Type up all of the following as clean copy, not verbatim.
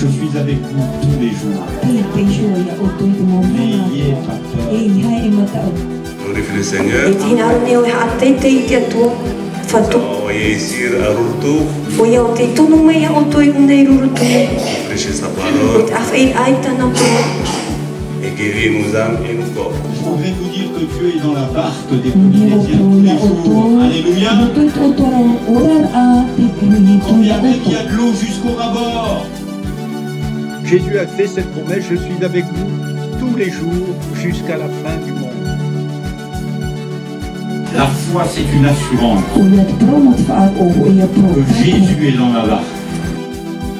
suis avec vous tous les jours. N'ayez pas peur. Glorifie le Seigneur. Envoyer à retour. Prêcher sa parole. Et guérir nos âmes et nos corps. Je voudrais vous dire que Dieu est dans la barque des premiers chrétiens tous les jours. Alléluia. Regardez qu'il y a de l'eau jusqu'au rabord. Jésus a fait cette promesse, je suis avec vous tous les jours jusqu'à la fin du monde. La foi, c'est une assurance que Jésus est dans la barque.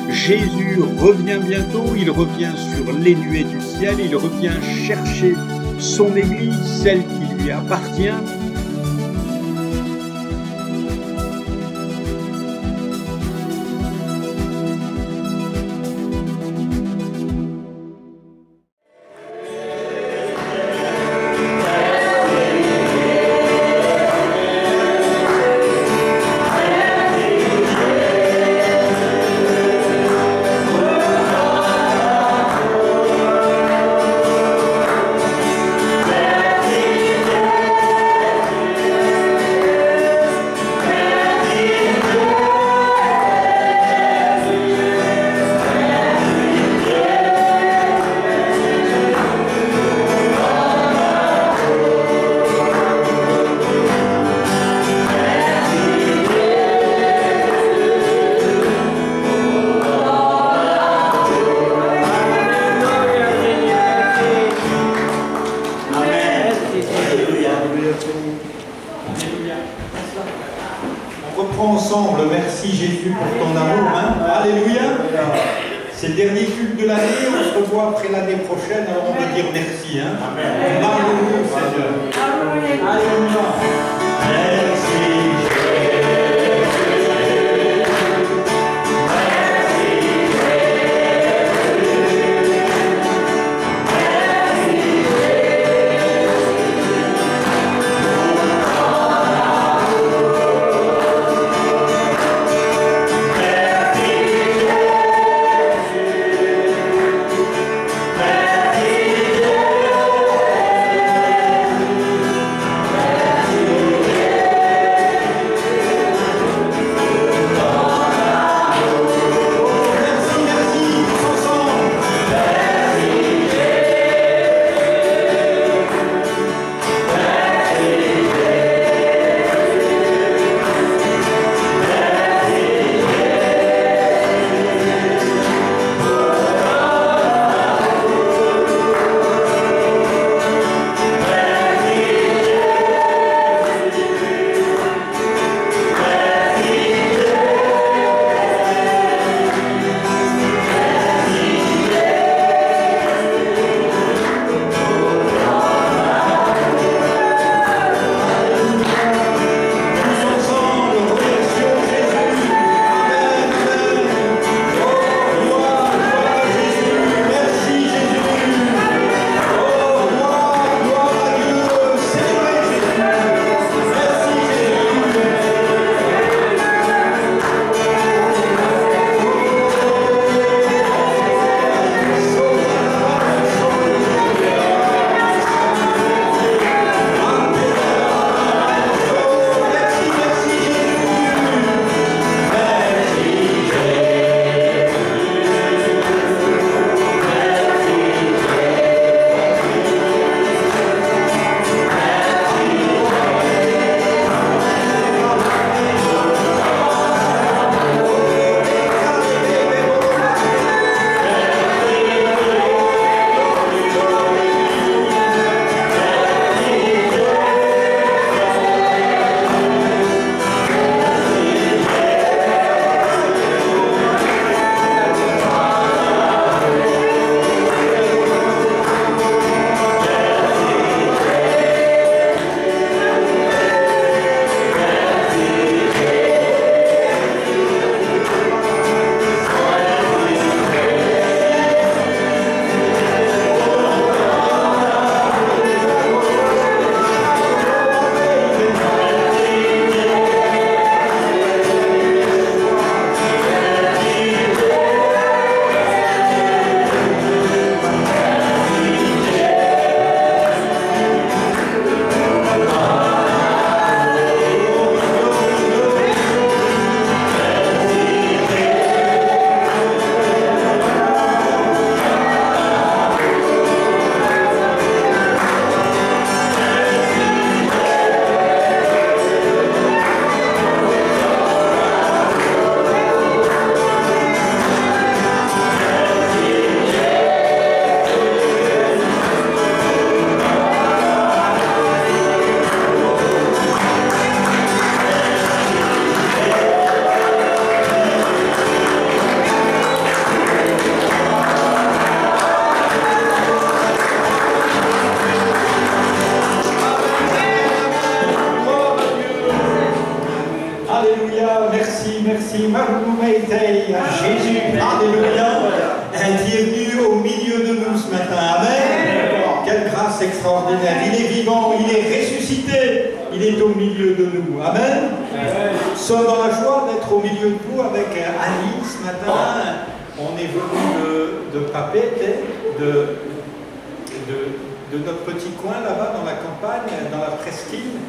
Jésus revient bientôt, il revient sur les nuées du ciel, il revient chercher son Église, celle qui lui appartient. On reprend ensemble, merci Jésus pour ton amour. Hein? Alléluia. C'est le dernier culte de l'année, on se revoit après l'année prochaine, alors on va dire merci. Hein? Alléluia Seigneur. Alléluia. Merci merci. Maloumeitei à Jésus. Alléluia. Qui est venu au milieu de nous ce matin. Amen. Quelle grâce extraordinaire. Il est vivant, il est ressuscité. Il est au milieu de nous. Amen. Nous sommes dans la joie d'être au milieu de vous avec Annie ce matin. On est venu de Papette, de notre petit coin là-bas dans la campagne, dans la presqu'île.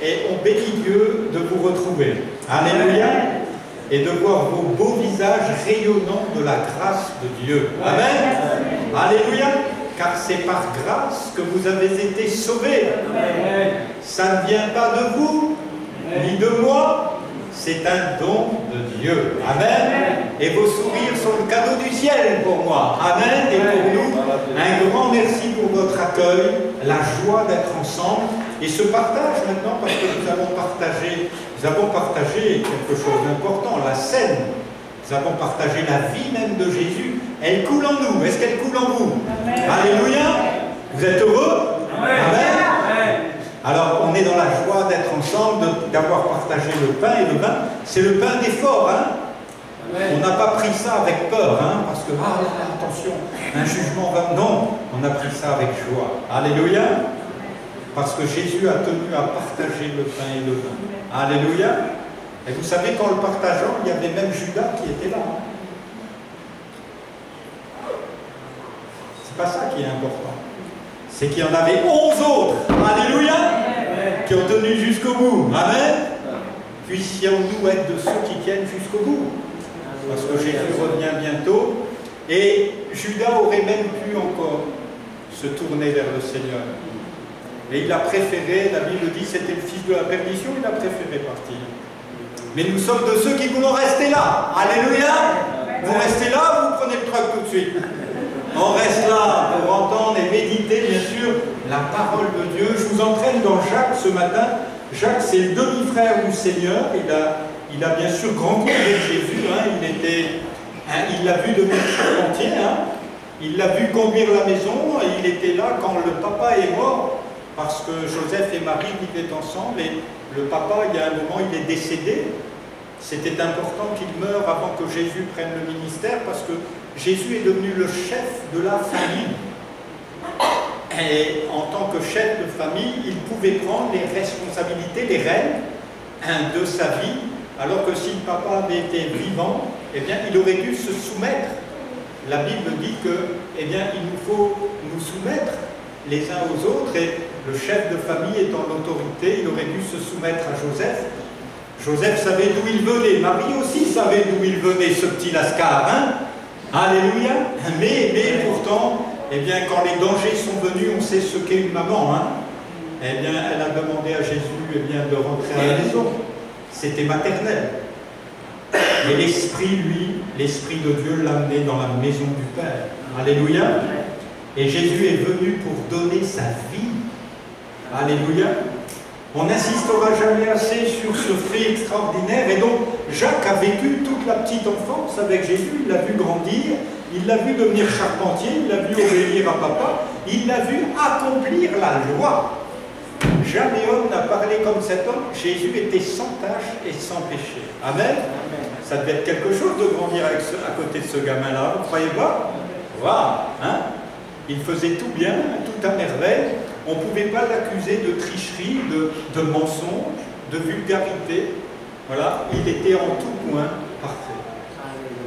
Et on bénit Dieu de vous retrouver. Alléluia. Et de voir vos beaux visages rayonnants de la grâce de Dieu. Amen. Alléluia. Car c'est par grâce que vous avez été sauvés. Ça ne vient pas de vous, ni de moi. C'est un don de Dieu. Amen. Et vos sourires sont le cadeau du ciel pour moi. Amen. Et pour nous, un grand merci pour votre accueil, la joie d'être ensemble. Et ce partage maintenant, parce que nous avons partagé quelque chose d'important, la scène. Nous avons partagé la vie même de Jésus. Elle coule en nous. Est-ce qu'elle coule en vous? Amen. Alléluia. Vous êtes heureux? Amen. Amen. Alors, on est dans la joie d'être ensemble, d'avoir partagé le pain et le vin. C'est le pain d'effort, hein? On n'a pas pris ça avec peur, hein? Parce que, attention, un jugement va... Non, on a pris ça avec joie. Alléluia. Parce que Jésus a tenu à partager le pain et le vin. Alléluia. Et vous savez qu'en le partageant, il y avait même Judas qui était là. Hein? C'est pas ça qui est important. C'est qu'il y en avait 11 autres. Alléluia. Qui ont tenu jusqu'au bout. Amen. Puissions-nous être de ceux qui tiennent jusqu'au bout. Parce que Jésus revient bientôt. Et Judas aurait même pu encore se tourner vers le Seigneur. Et il a préféré, la Bible dit, c'était le fils de la perdition, il a préféré partir. Mais nous sommes de ceux qui voulons rester là. Alléluia. Vous restez là, vous prenez le truc tout de suite. On reste là pour entendre et méditer, bien sûr, la parole de Dieu. Je vous entraîne dans Jacques ce matin. Jacques, c'est le demi-frère du Seigneur. Il a bien sûr grandi avec Jésus. Hein. Il l'a vu devenir charpentier. Hein. Il l'a vu conduire la maison. Il était là quand le papa est mort. Parce que Joseph et Marie vivaient ensemble et le papa, il y a un moment, il est décédé. C'était important qu'il meure avant que Jésus prenne le ministère parce que Jésus est devenu le chef de la famille. Et en tant que chef de famille, il pouvait prendre les responsabilités, les rênes de sa vie, alors que si le papa avait été vivant, eh bien, il aurait dû se soumettre. La Bible dit que, eh bien, il nous faut nous soumettre les uns aux autres, et le chef de famille étant l'autorité, il aurait dû se soumettre à Joseph. Joseph savait d'où il venait, Marie aussi savait d'où il venait, ce petit lascar, hein? Alléluia. Mais pourtant, eh bien, quand les dangers sont venus, on sait ce qu'est une maman, hein? Eh bien, elle a demandé à Jésus, eh bien, de rentrer à la maison. C'était maternel. Mais l'Esprit, lui, l'Esprit de Dieu l'a amené dans la maison du Père. Alléluia. Et Jésus est venu pour donner sa vie. Alléluia. On n'insistera jamais assez sur ce fait extraordinaire. Et donc, Jacques a vécu toute la petite enfance avec Jésus. Il l'a vu grandir. Il l'a vu devenir charpentier. Il l'a vu obéir à papa. Il l'a vu accomplir la loi. Jamais homme n'a parlé comme cet homme. Jésus était sans tache et sans péché. Amen. Ça devait être quelque chose de grandir à côté de ce gamin-là. Vous ne croyez pas? Voilà. Hein? Il faisait tout bien, tout à merveille. On ne pouvait pas l'accuser de tricherie, de mensonge, de vulgarité. Voilà, il était en tout point parfait.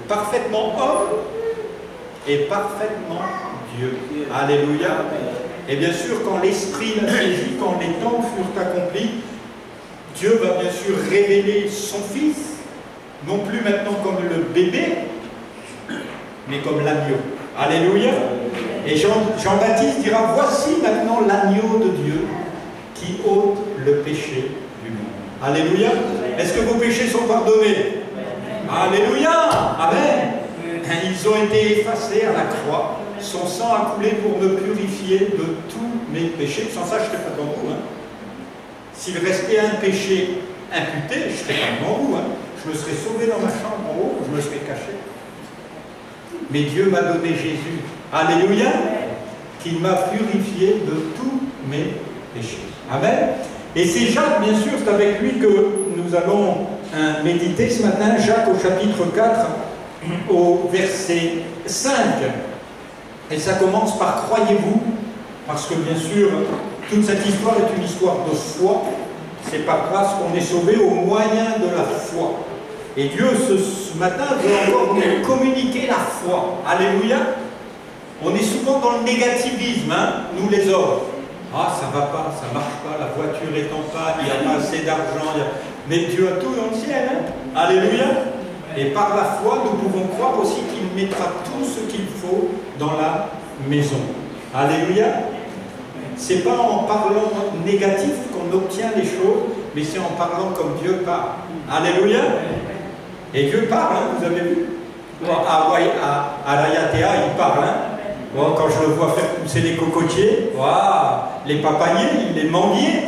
Parfaitement homme et parfaitement Dieu. Alléluia. Et bien sûr, quand l'Esprit l'a saisi, quand les temps furent accomplis, Dieu va bien sûr révéler son Fils, non plus maintenant comme le bébé, mais comme l'agneau. Alléluia. Et Jean-Baptiste dira, voici maintenant l'agneau de Dieu qui ôte le péché du monde. Alléluia. Est-ce que vos péchés sont pardonnés? Alléluia. Amen. Ils ont été effacés à la croix. Son sang a coulé pour me purifier de tous mes péchés. Sans ça, je ne serais pas dans vous. Hein. S'il restait un péché imputé, je ne serais pas devant vous. Hein. Je me serais sauvé dans ma chambre en haut, je me serais caché. Mais Dieu m'a donné Jésus. Alléluia. Qui m'a purifié de tous mes péchés. Amen. Et c'est Jacques, bien sûr, c'est avec lui que nous allons méditer ce matin Jacques au chapitre 4, au verset 5. Et ça commence par « Croyez-vous » parce que bien sûr, toute cette histoire est une histoire de foi. C'est par grâce qu'on est sauvé au moyen de la foi. Et Dieu, ce matin, veut encore nous communiquer la foi. Alléluia. On est souvent dans le négativisme, hein, nous les hommes. Ah, ça va pas, ça marche pas, la voiture est en panne, il n'y a pas assez d'argent. Mais Dieu a tout dans le ciel. Hein. Alléluia. Et par la foi, nous pouvons croire aussi qu'il mettra tout ce qu'il faut dans la maison. Alléluia. C'est pas en parlant négatif qu'on obtient les choses, mais c'est en parlant comme Dieu parle. Alléluia. Et Dieu parle, hein, vous avez vu. À la Yatea, il parle. Hein. Bon, quand je le vois faire pousser les cocotiers, les papayers, les manguiers,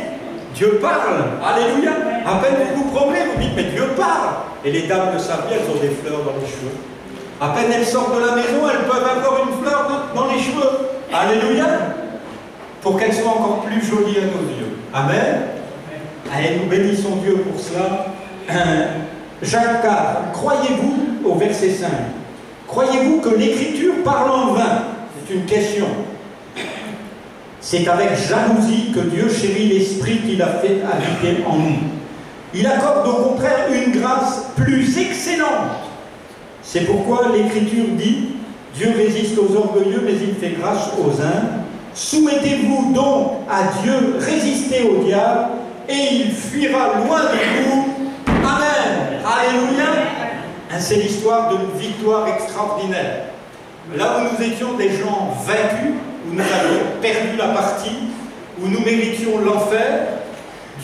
Dieu parle. Alléluia. À peine vous vous promenez, vous dites, mais Dieu parle. Et les dames de sa vie, elles ont des fleurs dans les cheveux. À peine elles sortent de la maison, elles peuvent avoir une fleur dans les cheveux. Alléluia. Pour qu'elles soient encore plus jolies à nos yeux. Amen. Allez, nous bénissons Dieu pour cela. Jacques 4, croyez-vous, au verset 5, croyez-vous que l'Écriture parle en vain? C'est une question. C'est avec jalousie que Dieu chérit l'Esprit qu'il a fait habiter en nous. Il accorde au contraire une grâce plus excellente. C'est pourquoi l'Écriture dit, Dieu résiste aux orgueilleux, mais il fait grâce aux humbles. Soumettez-vous donc à Dieu, résistez au diable, et il fuira loin de vous. Amen. Alléluia. C'est l'histoire d'une victoire extraordinaire. Là où nous étions des gens vaincus, où nous avions perdu la partie, où nous méritions l'enfer,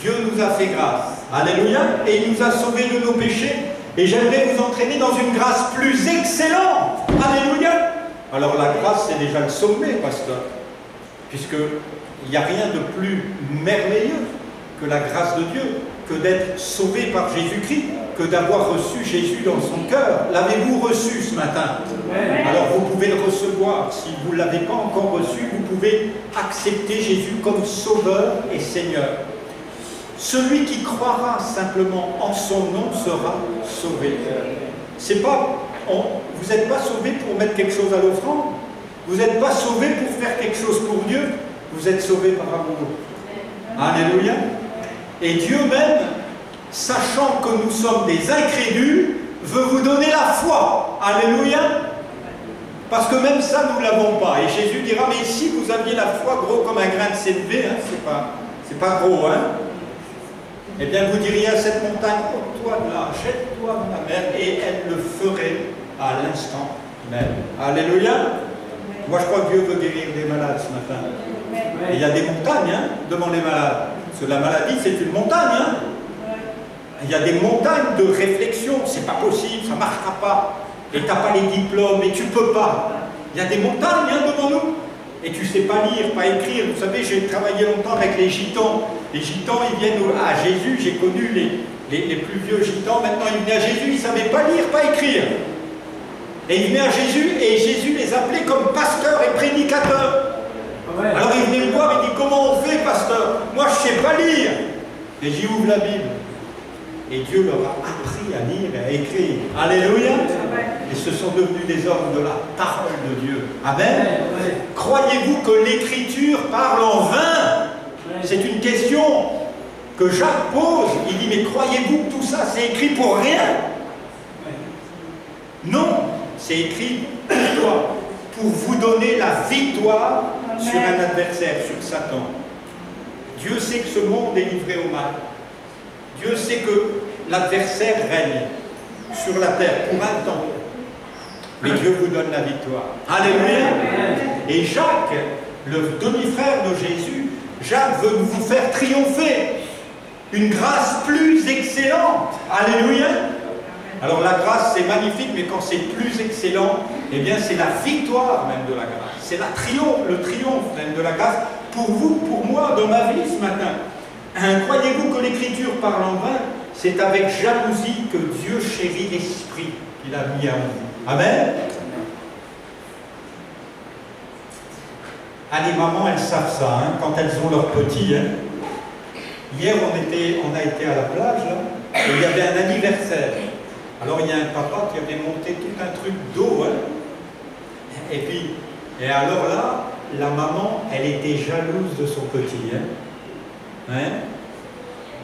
Dieu nous a fait grâce. Alléluia. Et il nous a sauvés de nos péchés. Et j'aimerais vous entraîner dans une grâce plus excellente. Alléluia. Alors la grâce, c'est déjà le sommet, pasteur. Puisqu'il n'y a rien de plus merveilleux que la grâce de Dieu, que d'être sauvé par Jésus-Christ, que d'avoir reçu Jésus dans son cœur. L'avez-vous reçu ce matin? Alors vous pouvez le recevoir. Si vous ne l'avez pas encore reçu, vous pouvez accepter Jésus comme Sauveur et Seigneur. Celui qui croira simplement en son nom sera sauvé. C'est pas, vous n'êtes pas sauvé pour mettre quelque chose à l'offrande. Vous n'êtes pas sauvé pour faire quelque chose pour Dieu. Vous êtes sauvé par amour. Alléluia. Et Dieu même, sachant que nous sommes des incrédules, veut vous donner la foi. Alléluia. Parce que même ça, nous ne l'avons pas. Et Jésus dira, mais si vous aviez la foi gros comme un grain de sénévé, hein, c'est pas gros, hein. Eh bien, vous diriez à cette montagne, ôte-toi de là, jette-toi dans la mer, et elle le ferait à l'instant même. Alléluia. Moi, je crois que Dieu veut guérir des malades ce matin. Et il y a des montagnes, hein, devant les malades. Parce que la maladie, c'est une montagne. Hein. Il y a des montagnes de réflexion. C'est pas possible, ça ne marchera pas. Et tu n'as pas les diplômes, et tu ne peux pas. Il y a des montagnes, hein, devant nous. Et tu ne sais pas lire, pas écrire. Vous savez, j'ai travaillé longtemps avec les gitans. Les gitans, ils viennent à Jésus. J'ai connu les plus vieux gitans. Maintenant, ils venaient à Jésus, ils ne savaient pas lire, pas écrire. Et ils venaient à Jésus, et Jésus les appelait comme pasteurs et prédicateurs. Ouais. Alors ils venaient me voir, il dit, comment on fait, pasteur? Moi, je ne sais pas lire. Et j'y ouvre la Bible. Et Dieu leur a appris à lire et à écrire. Alléluia. Et ce sont devenus des hommes de la parole de Dieu. Amen. Croyez-vous que l'Écriture parle en vain? C'est une question que Jacques pose. Il dit, mais croyez-vous que tout ça, c'est écrit pour rien? Non. C'est écrit pour toi, pour vous donner la victoire sur un adversaire, sur Satan. Dieu sait que ce monde est livré au mal. Dieu sait que l'adversaire règne sur la terre pour un temps. Mais Dieu vous donne la victoire. Alléluia. Et Jacques, le demi-frère de Jésus, Jacques veut vous faire triompher. Une grâce plus excellente. Alléluia. Alors la grâce c'est magnifique, mais quand c'est plus excellent, eh bien c'est la victoire même de la grâce. C'est le triomphe même de la grâce pour vous, pour moi, dans ma vie ce matin. Croyez-vous que l'Écriture parle en vain? C'est avec jalousie que Dieu chérit l'Esprit qu'il a mis en vous. Amen. Ah, les mamans, elles savent ça, hein, quand elles ont leurs petits. Hein. Hier, on a été à la plage, là. et il y avait un anniversaire. Alors il y a un papa qui avait monté tout un truc d'eau, hein. Et alors là, la maman, elle était jalouse de son petit. Hein.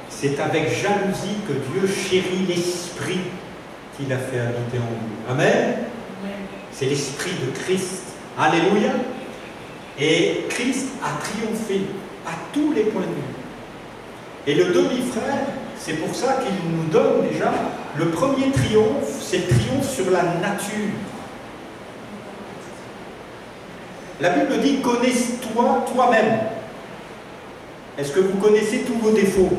C'est avec jalousie que Dieu chérit l'esprit qu'il a fait habiter en nous. Amen. C'est l'esprit de Christ. Alléluia. Et Christ a triomphé à tous les points de vue. Et le demi-frère, c'est pour ça qu'il nous donne déjà le premier triomphe, c'est le triomphe sur la nature. La Bible dit, connais-toi toi-même. Est-ce que vous connaissez tous vos défauts?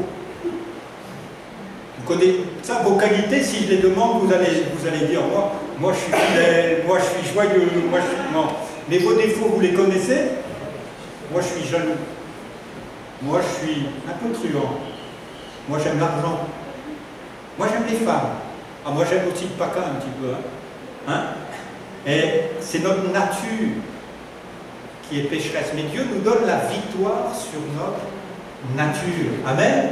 Vous connaissez ça, vos qualités, si je les demande, vous allez dire, moi je suis fidèle, moi je suis joyeux, moi je suis... Non. Mais vos défauts, vous les connaissez? Moi je suis jaloux. Moi je suis un peu truand. Moi j'aime l'argent. Moi j'aime les femmes. Ah, moi j'aime aussi le paca un petit peu. Hein? Et c'est notre nature qui est pécheresse. Mais Dieu nous donne la victoire sur notre nature. Amen.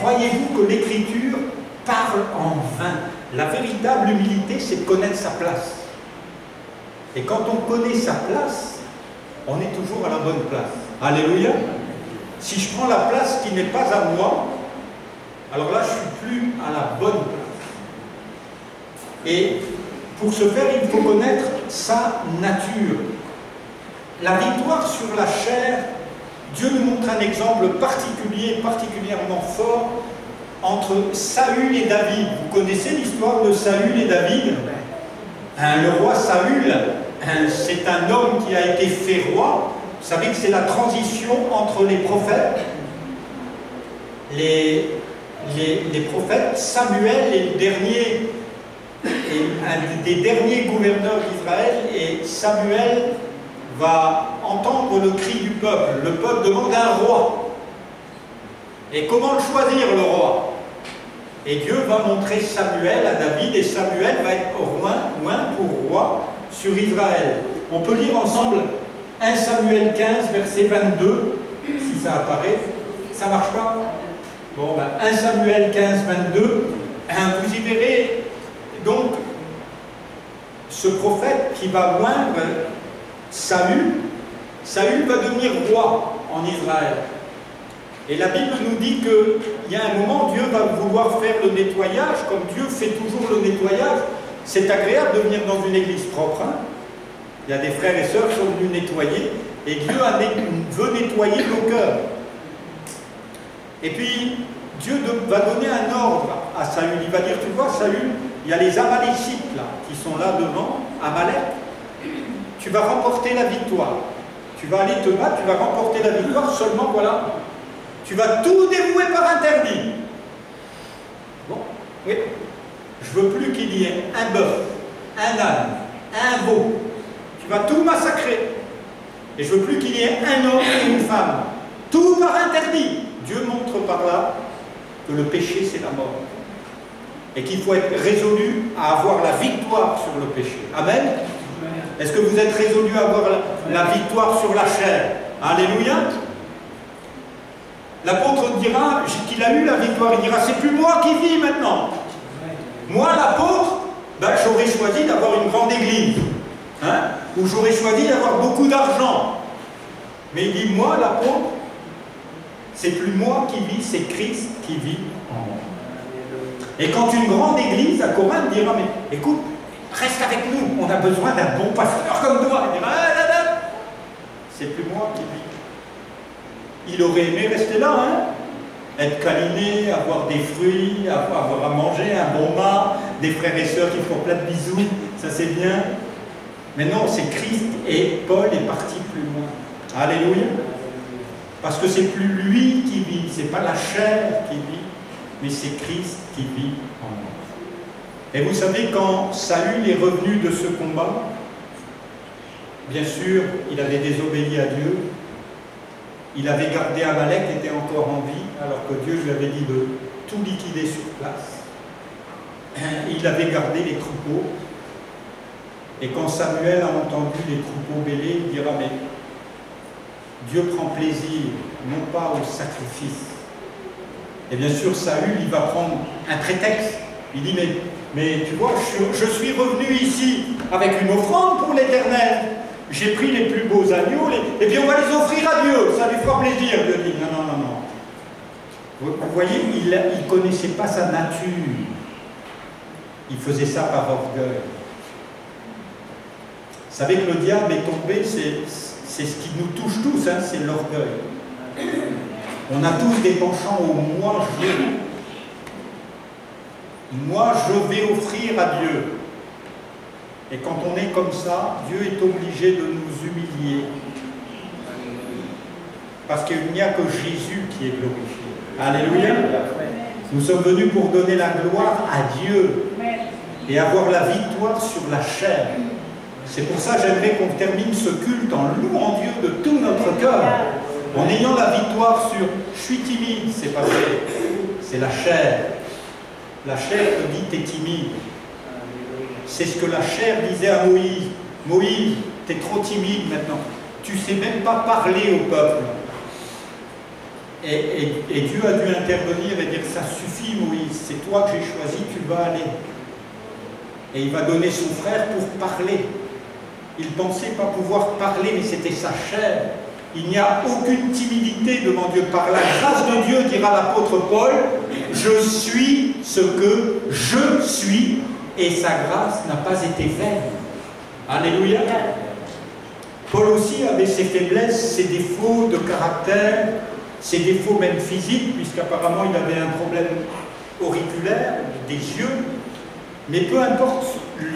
Croyez-vous que l'Écriture parle en vain? La véritable humilité, c'est de connaître sa place. Et quand on connaît sa place, on est toujours à la bonne place. Alléluia. Si je prends la place qui n'est pas à moi, alors là, je ne suis plus à la bonne place. Et pour ce faire, il faut connaître sa nature. La victoire sur la chair, Dieu nous montre un exemple particulier, particulièrement fort, entre Saül et David. Vous connaissez l'histoire de Saül et David? Le roi Saül, c'est un homme qui a été fait roi. Vous savez que c'est la transition entre les prophètes. Les prophètes, Samuel est le dernier, un des derniers gouverneurs d'Israël, et Samuel va entendre le cri du peuple. Le peuple demande un roi. Et comment le choisir, le roi? Et Dieu va montrer Samuel à David, et Samuel va être loin pour roi sur Israël. On peut lire ensemble 1 Samuel 15, verset 22, si ça apparaît. Ça ne marche pas? Bon, 1 Samuel 15, 22, vous y verrez donc ce prophète qui va moindre Saül. Saül va devenir roi en Israël. Et la Bible nous dit qu'il y a un moment, Dieu va vouloir faire le nettoyage, comme Dieu fait toujours le nettoyage. C'est agréable de venir dans une église propre. Hein. Il y a des frères et sœurs qui sont venus nettoyer, et Dieu veut nettoyer nos cœurs. Et puis, Dieu va donner un ordre à Saül. Il va dire, tu vois, Saül, il y a les Amalécites là, qui sont là devant, Amalek. Tu vas remporter la victoire. Tu vas aller te battre, tu vas remporter la victoire, seulement voilà. Tu vas tout dévouer par interdit. Bon, oui. Je veux plus qu'il y ait un bœuf, un âne, un veau. Tu vas tout massacrer. Et je veux plus qu'il y ait un homme et une femme. Tout par interdit. Dieu montre par là que le péché, c'est la mort. Et qu'il faut être résolu à avoir la victoire sur le péché. Amen. Est-ce que vous êtes résolu à avoir la victoire sur la chair? Alléluia. L'apôtre dira qu'il a eu la victoire. Il dira, c'est plus moi qui vis maintenant. Moi, l'apôtre, j'aurais choisi d'avoir une grande église. Hein? Ou j'aurais choisi d'avoir beaucoup d'argent. Mais il dit, moi, l'apôtre, c'est plus moi qui vis, c'est Christ qui vit en moi. Et quand une grande église à Corinthe dira, mais écoute, reste avec nous, on a besoin d'un bon pasteur comme toi. Il dira, c'est plus moi qui vis. Il aurait aimé rester là, hein? Être câliné, avoir des fruits, avoir à manger, un bon mât, des frères et sœurs qui font plein de bisous, ça c'est bien. Mais non, c'est Christ, et Paul est parti plus loin. Alléluia. Parce que c'est plus lui qui vit, c'est pas la chair qui vit, mais c'est Christ qui vit en nous. Et vous savez, quand Saül est revenu de ce combat, bien sûr, il avait désobéi à Dieu. Il avait gardé Amalek, qui était encore en vie, alors que Dieu lui avait dit de tout liquider sur place. Il avait gardé les troupeaux. Et quand Samuel a entendu les troupeaux bêler, il dira, mais Dieu prend plaisir, non pas au sacrifice, Et bien sûr, Saül, il va prendre un prétexte. Il dit, mais tu vois, je suis revenu ici avec une offrande pour l'Éternel. J'ai pris les plus beaux agneaux, et puis on va les offrir à Dieu. Ça lui fera plaisir. Dieu dit, non. Vous voyez, il ne connaissait pas sa nature. Il faisait ça par orgueil. Vous savez que le diable est tombé, c'est ce qui nous touche tous, hein, c'est l'orgueil. On a tous des penchants au moi je. Moi je vais offrir à Dieu. Et quand on est comme ça, Dieu est obligé de nous humilier. Parce qu'il n'y a que Jésus qui est glorifié. Alléluia. Nous sommes venus pour donner la gloire à Dieu et avoir la victoire sur la chair. C'est pour ça que j'aimerais qu'on termine ce culte en louant Dieu de tout notre cœur, en ayant la victoire sur « je suis timide », c'est pas vrai, c'est la chair. La chair te dit « t'es timide ». C'est ce que la chair disait à Moïse. « Moïse, t'es trop timide maintenant, tu sais même pas parler au peuple ». Et Dieu a dû intervenir et dire « ça suffit Moïse, c'est toi que j'ai choisi, tu vas aller ». Et il va donner son frère pour parler. Il pensait pas pouvoir parler, mais c'était sa chair. Il n'y a aucune timidité devant Dieu. Par la grâce de Dieu, dira l'apôtre Paul, je suis ce que je suis, et sa grâce n'a pas été vaine. Alléluia. Paul aussi avait ses faiblesses, ses défauts de caractère, ses défauts même physiques, puisqu'apparemment il avait un problème auriculaire, des yeux. Mais peu importe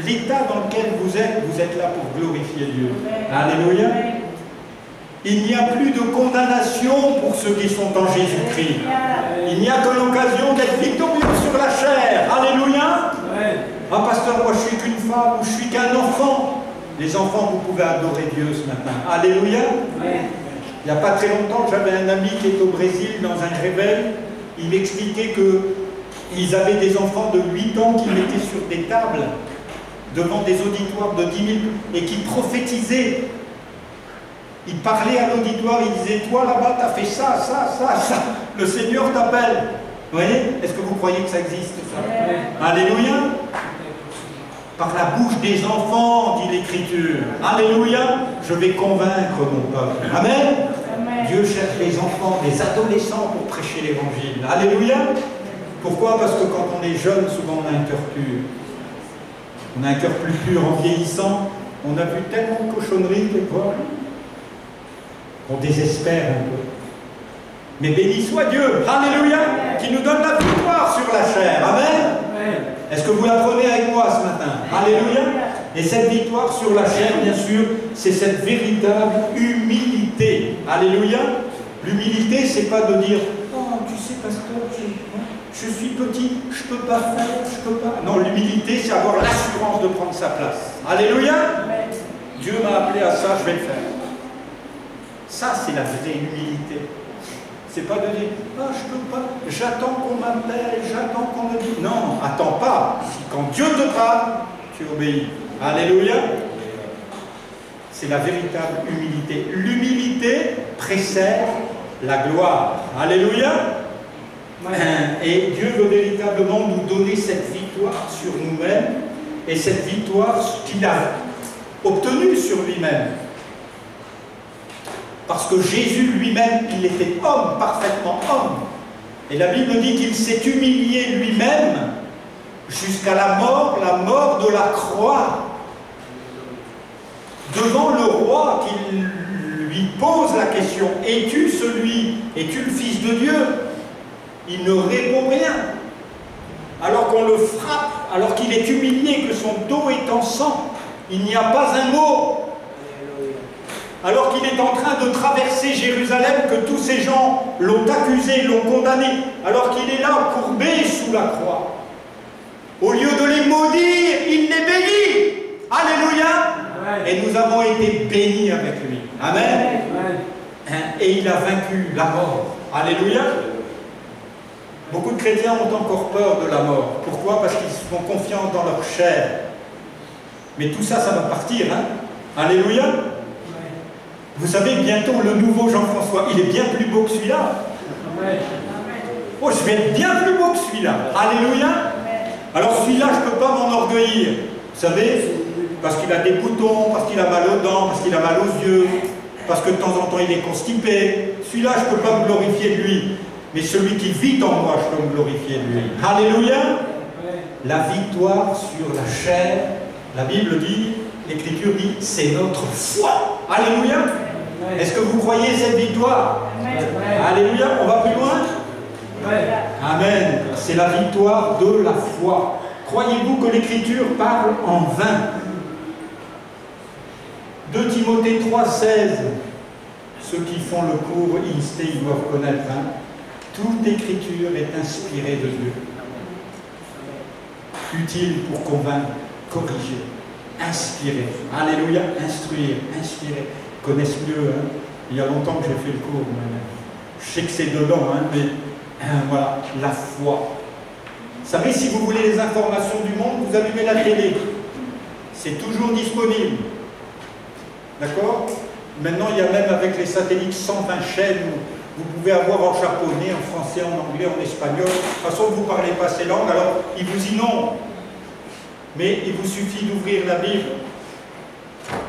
l'état dans lequel vous êtes là pour glorifier Dieu. Alléluia. Il n'y a plus de condamnation pour ceux qui sont en Jésus-Christ. Il n'y a que l'occasion d'être victorieux sur la chair. Alléluia. Ah, pasteur, moi je suis qu'une femme ou je suis qu'un enfant. Les enfants, vous pouvez adorer Dieu ce matin. Alléluia. Il n'y a pas très longtemps, j'avais un ami qui est au Brésil dans un réveil. Il m'expliquait qu'ils avaient des enfants de 8 ans qui mettaient sur des tables devant des auditoires de 10 000 et qui prophétisaient. Ils parlaient à l'auditoire, ils disaient « Toi là-bas, tu as fait ça, ça, ça, ça. Le Seigneur t'appelle. » Vous voyez? Est-ce que vous croyez que ça existe, ça? Alléluia. Par la bouche des enfants, dit l'Écriture. Alléluia. Je vais convaincre mon peuple. Amen. Dieu cherche les enfants, les adolescents pour prêcher l'Évangile. Alléluia. Pourquoi? Parce que quand on est jeune, souvent on a un cœur pur. On a un cœur plus pur en vieillissant. On a vu tellement de cochonneries des fois. On désespère un peu. Mais béni soit Dieu, alléluia, qui nous donne la victoire sur la chair. Amen. Est-ce que vous la prenez avec moi ce matin? Alléluia. Et cette victoire sur la chair, bien sûr, c'est cette véritable humilité. Alléluia. L'humilité, c'est pas de dire « Oh, tu sais, pasteur, je suis petit, je peux pas faire, je peux pas... » Non, l'humilité, c'est avoir l'assurance de prendre sa place. Alléluia. Dieu m'a appelé à ça, je vais le faire. Ça, c'est la vraie humilité. C'est pas de dire « Ah, je peux pas, j'attends qu'on m'appelle, j'attends qu'on me dise... » Non, attends pas. Quand Dieu te parle, tu obéis. Alléluia. C'est la véritable humilité. L'humilité précède la gloire. Alléluia. Et Dieu veut véritablement nous donner cette victoire sur nous-mêmes et cette victoire qu'il a obtenue sur lui-même. Parce que Jésus lui-même, il était homme, parfaitement homme. Et la Bible dit qu'il s'est humilié lui-même jusqu'à la mort de la croix. Devant le roi qui lui pose la question, es-tu le Fils de Dieu? Il ne répond rien. Alors qu'on le frappe, alors qu'il est humilié, que son dos est en sang, il n'y a pas un mot. Alors qu'il est en train de traverser Jérusalem, que tous ces gens l'ont accusé, l'ont condamné, alors qu'il est là courbé sous la croix. Au lieu de les maudire, il les bénit. Alléluia. Et nous avons été bénis avec lui. Amen. Et il a vaincu la mort. Alléluia. Beaucoup de chrétiens ont encore peur de la mort. Pourquoi? Parce qu'ils font confiance dans leur chair. Mais tout ça, ça va partir. Hein? Alléluia. Vous savez, bientôt le nouveau Jean-François, il est bien plus beau que celui-là. Oh, je vais être bien plus beau que celui-là. Alléluia. Alors celui-là, je ne peux pas m'enorgueillir. Vous savez, parce qu'il a des boutons, parce qu'il a mal aux dents, parce qu'il a mal aux yeux, parce que de temps en temps il est constipé. Celui-là, je ne peux pas me glorifier de lui. Mais celui qui vit en moi, je peux me glorifier de lui. Alléluia. La victoire sur la chair, la Bible dit, l'Écriture dit, c'est notre foi. Alléluia. Est-ce que vous croyez cette victoire? Alléluia. On va plus loin? Amen. C'est la victoire de la foi. Croyez-vous que l'Écriture parle en vain? 2 Timothée 3,16. Ceux qui font le cours INSTE, ils doivent connaître. Toute Écriture est inspirée de Dieu. Utile pour convaincre, corriger, inspirer. Alléluia. Instruire, inspirer. Ils connaissent mieux. Il y a longtemps que j'ai fait le cours. Je sais que c'est dedans, mais voilà, la foi. Vous savez, si vous voulez les informations du monde, vous allumez la télé. C'est toujours disponible. D'accord? Maintenant, il y a même avec les satellites 120 chaînes où vous pouvez avoir en japonais, en français, en anglais, en espagnol. De toute façon, vous ne parlez pas ces langues, alors ils vous inondent. Mais il vous suffit d'ouvrir la Bible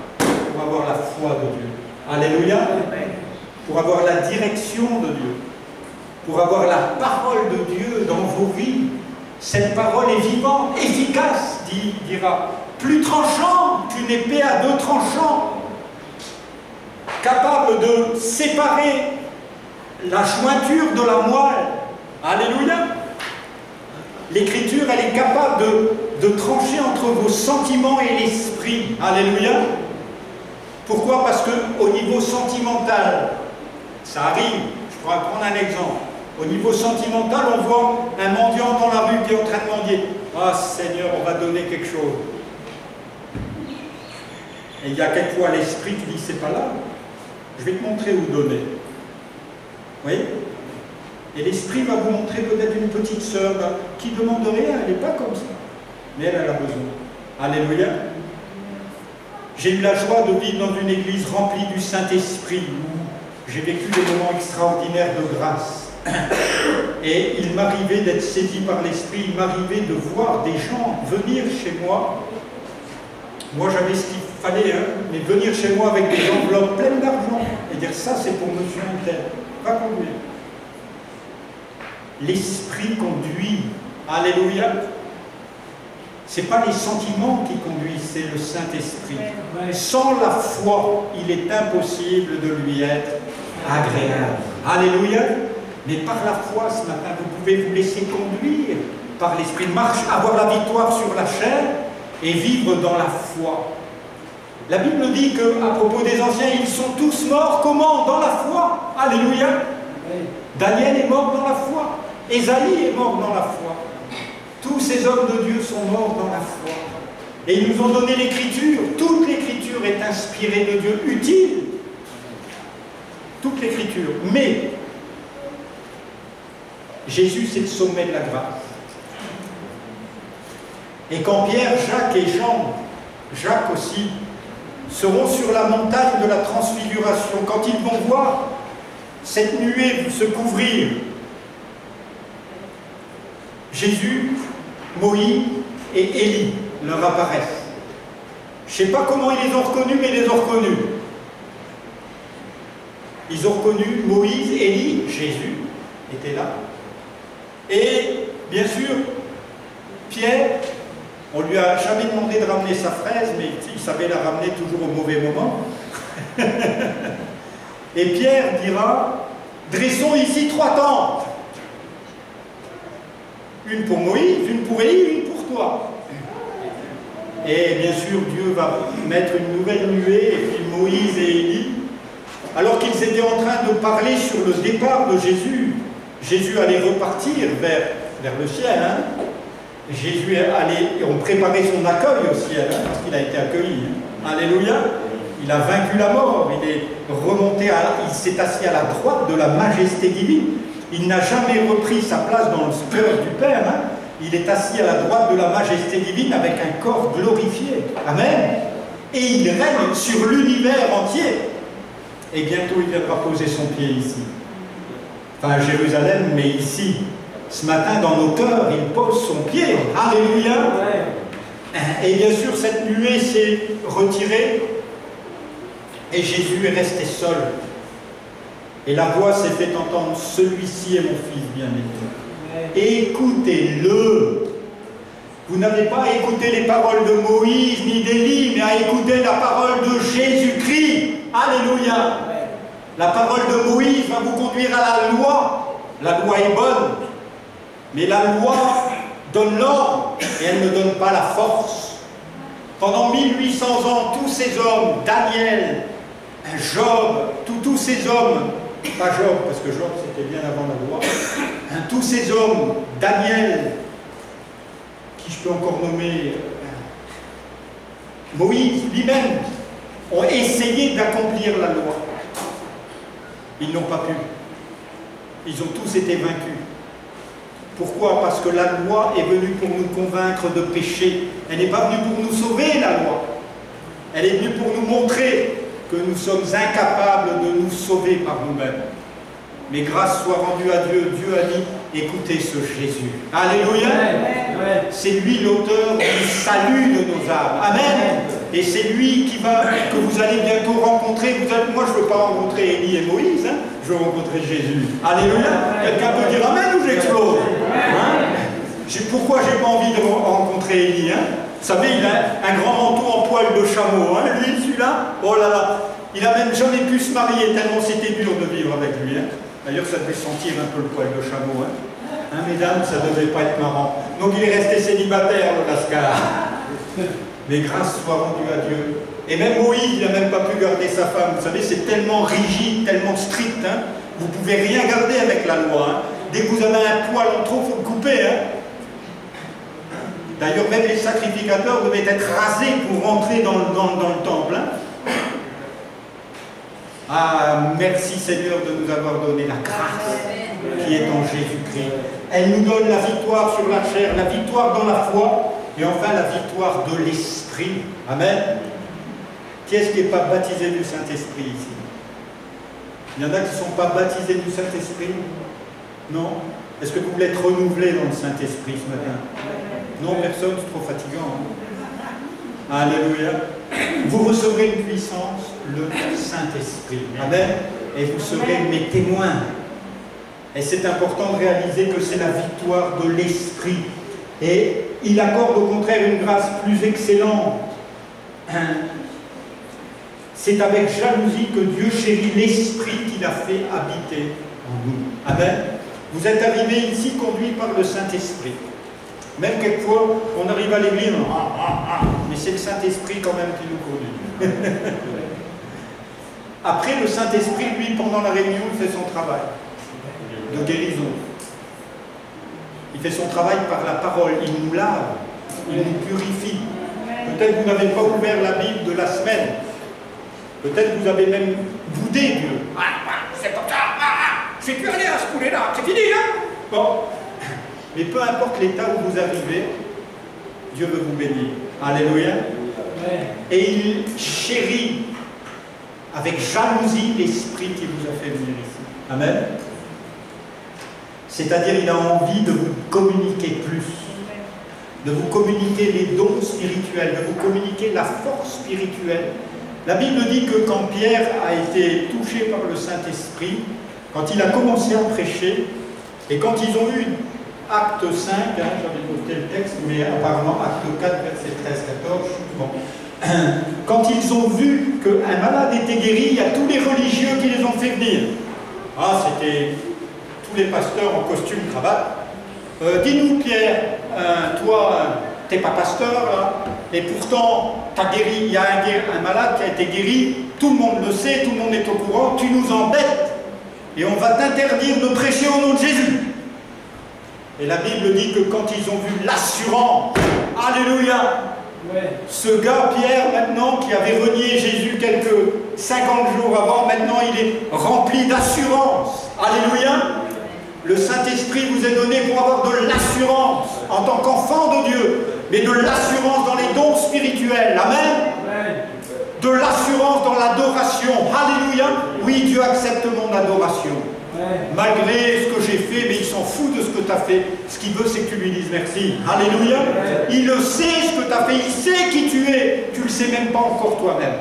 pour avoir la foi de Dieu. Alléluia. Pour avoir la direction de Dieu. Pour avoir la parole de Dieu dans vos vies. Cette parole est vivante, efficace, dira, plus tranchante qu'une épée à 2 tranchants, capable de séparer la jointure de la moelle. Alléluia. L'Écriture, elle est capable de trancher entre vos sentiments et l'esprit. Alléluia. Pourquoi? Parce qu'au niveau sentimental, ça arrive, je pourrais prendre un exemple. Au niveau sentimental, on voit un mendiant dans la rue qui est en train de mendier. Ah Seigneur, on va donner quelque chose. Et il y a quelquefois l'esprit qui dit, c'est pas là. Je vais te montrer où donner. Vous voyez? Et l'esprit va vous montrer peut-être une petite sœur qui ne demande rien, elle n'est pas comme ça. Mais elle a besoin. Alléluia. J'ai eu la joie de vivre dans une église remplie du Saint-Esprit, où j'ai vécu des moments extraordinaires de grâce. Et il m'arrivait d'être saisi par l'Esprit, il m'arrivait de voir des gens venir chez moi. Moi j'avais ce qu'il fallait, mais venir chez moi avec des enveloppes pleines d'argent et dire ça c'est pour monsieur un tel. Pas conduire. L'Esprit conduit. Alléluia. Ce n'est pas les sentiments qui conduisent, c'est le Saint-Esprit. Sans la foi, il est impossible de lui être agréable. Alléluia. Mais par la foi, ce matin, vous pouvez vous laisser conduire par l'Esprit. Marche, avoir la victoire sur la chair et vivre dans la foi. La Bible dit qu'à propos des anciens, ils sont tous morts. Comment? Dans la foi. Alléluia. Daniel est mort dans la foi. Ésaïe est mort dans la foi. Tous ces hommes de Dieu sont morts dans la foi. Et ils nous ont donné l'Écriture. Toute l'Écriture est inspirée de Dieu, utile. Toute l'Écriture. Mais Jésus, c'est le sommet de la grâce. Et quand Pierre, Jacques et Jean, Jacques aussi, seront sur la montagne de la transfiguration, quand ils vont voir cette nuée se couvrir, Jésus, Moïse et Élie leur apparaissent. Je ne sais pas comment ils les ont reconnus, mais ils les ont reconnus. Ils ont reconnu Moïse, Élie, Jésus était là. Et bien sûr, Pierre, on ne lui a jamais demandé de ramener sa fraise, mais il savait la ramener toujours au mauvais moment. Et Pierre dira, dressons ici 3 tentes. Une pour Moïse, une pour Élie, une pour toi. Et bien sûr, Dieu va mettre une nouvelle nuée, et puis Moïse et Élie, alors qu'ils étaient en train de parler sur le départ de Jésus, Jésus allait repartir vers le ciel. Jésus allait, et on préparait son accueil au ciel, parce qu'il a été accueilli. Alléluia. Il a vaincu la mort, il est remonté, il s'est assis à la droite de la majesté divine. Il n'a jamais repris sa place dans le cœur du Père. Il est assis à la droite de la majesté divine avec un corps glorifié. Amen. Et il règne sur l'univers entier. Et bientôt il viendra poser son pied ici. Enfin à Jérusalem, mais ici. ce matin dans nos cœurs, il pose son pied. Alléluia. Et bien sûr, cette nuée s'est retirée et Jésus est resté seul. Et la voix s'est fait entendre, celui-ci est mon fils bien-aimé. Écoutez-le. Vous n'avez pas à écouter les paroles de Moïse ni d'Élie, mais à écouter la parole de Jésus-Christ. Alléluia. La parole de Moïse va vous conduire à la loi. La loi est bonne, mais la loi donne l'ordre et elle ne donne pas la force. Pendant 1800 ans, tous ces hommes, Daniel, Job, tous ces hommes, pas Job, parce que Job c'était bien avant la loi, tous ces hommes, Daniel, qui je peux encore nommer, Moïse lui-même, ont essayé d'accomplir la loi. Ils n'ont pas pu. Ils ont tous été vaincus. Pourquoi? Parce que la loi est venue pour nous convaincre de péché. Elle n'est pas venue pour nous sauver, la loi. Elle est venue pour nous montrer que nous sommes incapables de nous sauver par nous-mêmes. Mais grâce soit rendue à Dieu. Dieu a dit, écoutez ce Jésus. Alléluia. C'est lui l'auteur du salut de nos âmes. Amen. Et c'est lui que vous allez bientôt rencontrer. Moi, je ne veux pas rencontrer Élie et Moïse. Hein. Je veux rencontrer Jésus. Alléluia. Quelqu'un peut dire Amen ou j'explose? Pourquoi j'ai pas envie de rencontrer Élie? Vous savez, il a un grand manteau en poil de chameau. Hein. Lui, celui-là, oh là là. Il n'a même jamais pu se marier tellement c'était dur de vivre avec lui. Hein. D'ailleurs, ça devait sentir un peu le poil de chameau. Hein, mesdames, ça ne devait pas être marrant. Donc il est resté célibataire, le Lascar. Mais grâce soit rendue à Dieu. Et même Moïse, il n'a même pas pu garder sa femme. Vous savez, c'est tellement rigide, tellement strict. Hein. Vous ne pouvez rien garder avec la loi. Hein. Dès que vous avez un poil en trop, il faut le couper. Hein. D'ailleurs, même les sacrificateurs devaient être rasés pour rentrer dans le temple. Hein. Ah, merci Seigneur de nous avoir donné la grâce qui est en Jésus-Christ. Elle nous donne la victoire sur la chair, la victoire dans la foi et enfin la victoire de l'Esprit. Amen. Qui est-ce qui n'est pas baptisé du Saint-Esprit ici? Il y en a qui ne sont pas baptisés du Saint-Esprit? Non? Est-ce que vous voulez être renouvelé dans le Saint-Esprit ce matin? Non, personne, c'est trop fatigant. Hein? Alléluia. Vous recevrez une puissance, le Saint-Esprit. Amen. Et vous serez mes témoins. Et c'est important de réaliser que c'est la victoire de l'Esprit. Et il accorde au contraire une grâce plus excellente. C'est avec jalousie que Dieu chérit l'Esprit qu'il a fait habiter en nous. Amen. Vous êtes arrivés ici conduits par le Saint-Esprit. Même quelquefois, on arrive à l'église, mais c'est le Saint-Esprit quand même qui nous conduit. Après, le Saint-Esprit, lui, pendant la réunion, il fait son travail de guérison. Il fait son travail par la parole. Il nous lave, il nous purifie. Peut-être que vous n'avez pas ouvert la Bible de la semaine. Peut-être que vous avez même boudé Dieu. C'est comme ça, je ne fais plus rien à ce poulet-là, c'est fini, hein? Bon. Mais peu importe l'état où vous arrivez, Dieu veut vous bénir. Alléluia. Et il chérit avec jalousie l'Esprit qui vous a fait venir ici. Amen. C'est-à-dire, il a envie de vous communiquer plus, de vous communiquer les dons spirituels, de vous communiquer la force spirituelle. La Bible dit que quand Pierre a été touché par le Saint-Esprit, quand il a commencé à prêcher, et quand ils ont eu Acte 5, hein, j'avais noté le texte, mais apparemment Acte 4, verset 13-14, bon. Quand ils ont vu qu'un malade était guéri, il y a tous les religieux qui les ont fait venir. Ah, c'était tous les pasteurs en costume, cravate. Dis-nous Pierre, toi, t'es pas pasteur, là, et pourtant, t'as guéri, il y a un malade qui a été guéri, tout le monde le sait, tout le monde est au courant, tu nous embêtes, et on va t'interdire de prêcher au nom de Jésus. Et la Bible dit que quand ils ont vu l'assurance, alléluia, ce gars, Pierre, maintenant, qui avait renié Jésus quelques 50 jours avant, maintenant il est rempli d'assurance. Alléluia. Le Saint-Esprit vous est donné pour avoir de l'assurance en tant qu'enfant de Dieu, mais de l'assurance dans les dons spirituels. Amen. De l'assurance dans l'adoration. Alléluia. Oui, Dieu accepte mon adoration. Malgré ce que j'ai fait, mais il s'en fout de ce que tu as fait. Ce qu'il veut, c'est que tu lui dises merci. Alléluia. Il le sait ce que tu as fait, il sait qui tu es. Tu ne le sais même pas encore toi-même.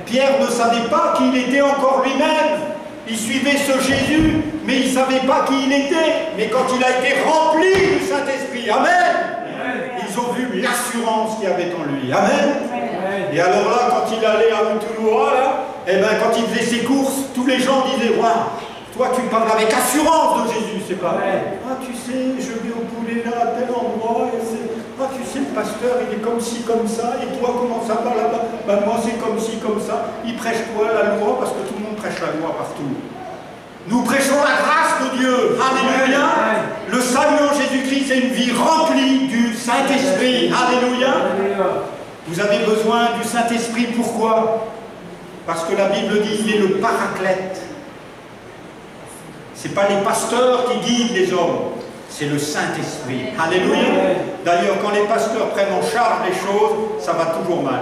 Pierre ne savait pas qui il était encore lui-même. Il suivait ce Jésus, mais il ne savait pas qui il était. Mais quand il a été rempli du Saint-Esprit, amen, ils ont vu l'assurance qu'il y avait en lui. Amen. Et alors là, quand il allait à Toulouse, eh ben, quand il faisait ses courses, tous les gens disaient, waouh, toi tu parles avec assurance de Jésus, c'est pas vrai. Ah, tu sais, je vais au poulet là, à tel endroit, et ah, tu sais, le pasteur, il est comme ci, comme ça, et toi, comment ça va là-bas? Ben, moi, c'est comme ci, comme ça. Il prêche quoi, la loi? Parce que tout le monde prêche la loi partout. Nous prêchons la grâce de Dieu. Alléluia. Le salut en Jésus-Christ, c'est une vie remplie du Saint-Esprit. Alléluia. Vous avez besoin du Saint-Esprit, pourquoi? Parce que la Bible dit qu'il est le paraclète. Ce n'est pas les pasteurs qui guident les hommes, c'est le Saint-Esprit. Alléluia. D'ailleurs, quand les pasteurs prennent en charge les choses, ça va toujours mal.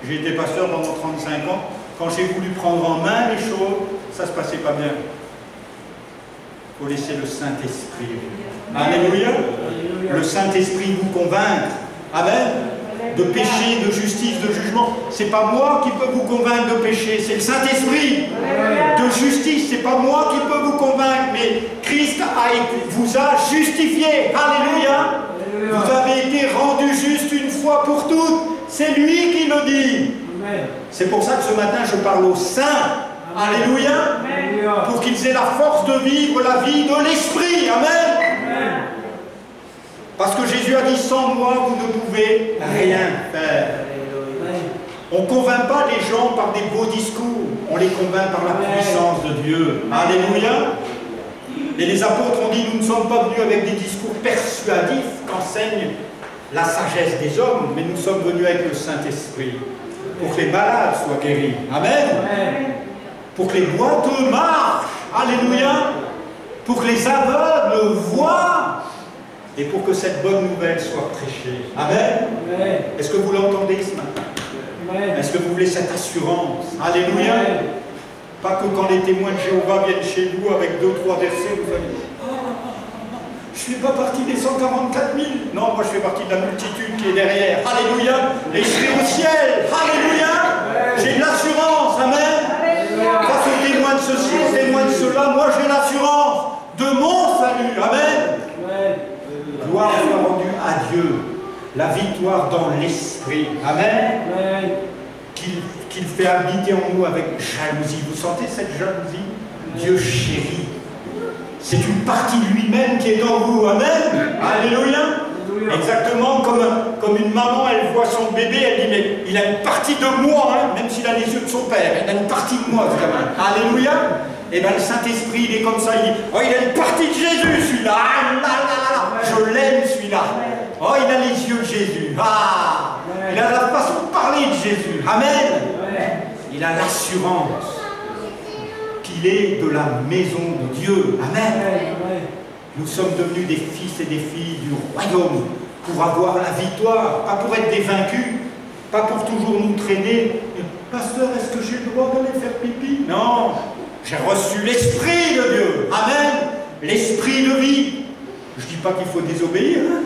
J'ai été pasteur pendant 35 ans. Quand j'ai voulu prendre en main les choses, ça ne se passait pas bien. Il faut laisser le Saint-Esprit. Alléluia. Le Saint-Esprit vous convaincre. Amen. De péché, de justice, de jugement. C'est pas moi qui peux vous convaincre de péché, c'est le Saint-Esprit. De justice, c'est pas moi qui peux vous convaincre, mais Christ vous a justifié. Alléluia. Vous avez été rendu juste une fois pour toutes. C'est lui qui le dit. C'est pour ça que ce matin je parle aux saints. Alléluia. Pour qu'ils aient la force de vivre la vie de l'Esprit. Amen. Parce que Jésus a dit, sans moi, vous ne pouvez rien faire. On ne convainc pas les gens par des beaux discours, on les convainc par la puissance de Dieu. Alléluia. Et les apôtres ont dit, nous ne sommes pas venus avec des discours persuasifs qu'enseigne la sagesse des hommes, mais nous sommes venus avec le Saint-Esprit, pour que les malades soient guéris. Amen. Pour que les boiteux marchent. Alléluia. Pour que les aveugles voient. Et pour que cette bonne nouvelle soit prêchée. Amen. Est-ce que vous l'entendez ce matin? Est-ce que vous voulez cette assurance? Alléluia. Pas que quand les témoins de Jéhovah viennent chez vous avec 2-3 versets, vous allez dire, je ne fais pas partie des 144 000. Non, moi je fais partie de la multitude qui est derrière. Alléluia. Et je serai au ciel. Alléluia. J'ai de l'assurance. Amen. Face aux témoins de ceci, aux témoins de cela, moi j'ai l'assurance de mon salut. Amen. Gloire soit rendue à Dieu, la victoire dans l'Esprit. Amen. Qu'il fait habiter en nous avec jalousie. Vous sentez cette jalousie? Dieu chérit. C'est une partie de lui-même qui est dans vous. Amen. Alléluia. Exactement comme une maman, elle voit son bébé, elle dit, mais il a une partie de moi, hein, même s'il a les yeux de son père, il a une partie de moi, ce gamin. Alléluia. Et bien le Saint-Esprit, il est comme ça, il dit, oh, il a une partie de Jésus, celui-là. Ah, là, là, là. Je l'aime, celui-là. Oh, il a les yeux de Jésus. Ah, il a la façon de parler de Jésus. Amen. Il a l'assurance qu'il est de la maison de Dieu. Amen. Nous sommes devenus des fils et des filles du royaume pour avoir la victoire, pas pour être des vaincus, pas pour toujours nous traîner. Pasteur, est-ce que j'ai le droit d'aller faire pipi? Non. J'ai reçu l'Esprit de Dieu. Amen. L'Esprit de vie. Je ne dis pas qu'il faut désobéir. Hein.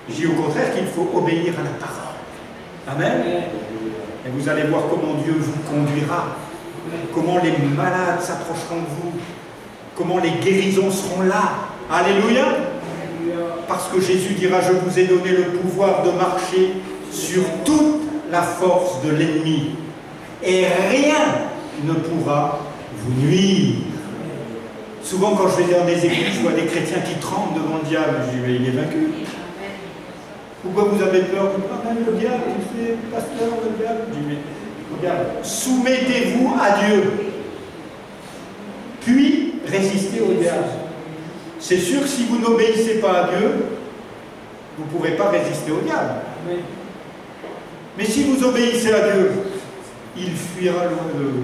Je dis au contraire qu'il faut obéir à la parole. Amen. Et vous allez voir comment Dieu vous conduira. Comment les malades s'approcheront de vous. Comment les guérisons seront là. Alléluia. Parce que Jésus dira, je vous ai donné le pouvoir de marcher sur toute la force de l'ennemi. Et rien ne pourra vous nuire. Souvent quand je vais dans des églises, je vois des chrétiens qui tremblent devant le diable. Je dis, mais il est vaincu. Pourquoi vous avez peur? Ah, même le diable, tu sais, pasteur, le diable. Je dis, mais regarde, soumettez-vous à Dieu. Puis, résistez au diable. C'est sûr que si vous n'obéissez pas à Dieu, vous ne pourrez pas résister au diable. Mais si vous obéissez à Dieu, il fuira loin de vous.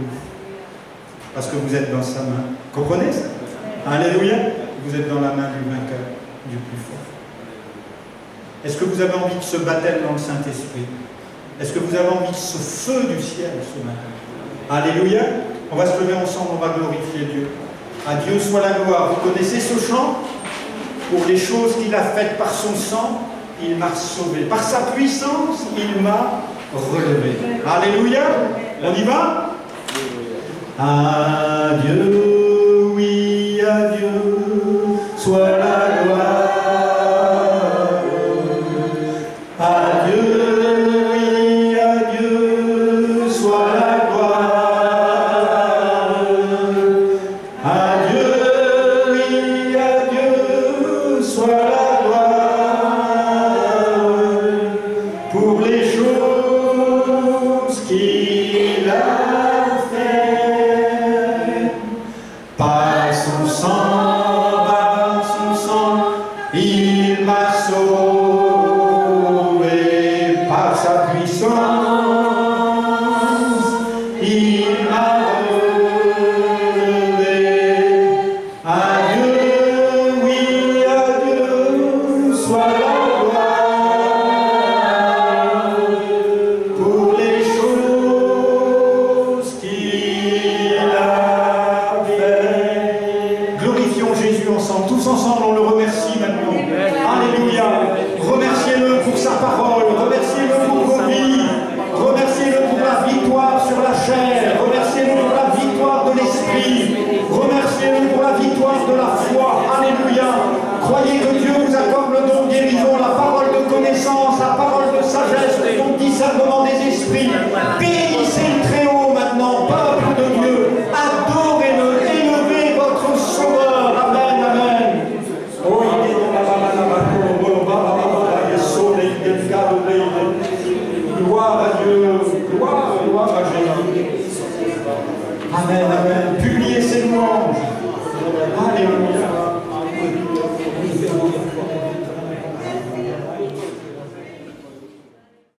Parce que vous êtes dans sa main. Comprenez ça? Alléluia. Vous êtes dans la main du vainqueur, du plus fort. Est-ce que vous avez envie de ce baptême dans le Saint-Esprit? Est-ce que vous avez envie de ce feu du ciel ce matin? Alléluia. On va se lever ensemble, on va glorifier Dieu. À Dieu soit la gloire. Vous connaissez ce chant? Pour les choses qu'il a faites par son sang, il m'a sauvé. Par sa puissance, il m'a relevé. Alléluia. On y va? À Dieu, oui, à Dieu, soit la gloire. À Dieu, oui, à Dieu, soit la gloire. À Dieu, oui, à Dieu, soit la gloire. Pour les choses qu'il a fait. Par son sang, il m'a sauvé. Par sa puissance, il m'a relevé. Adieu, oui, adieu, soit la gloire. Pour les choses qu'il a fait. Glorifions Jésus ensemble, tous ensemble, on le remercie maintenant. Alléluia. Remerciez-le pour sa parole, remerciez-le pour vos vies, remerciez-le pour la victoire sur la chair, remerciez-le pour la victoire de l'esprit, remerciez-le pour la victoire de la foi. Alléluia. Croyez que Dieu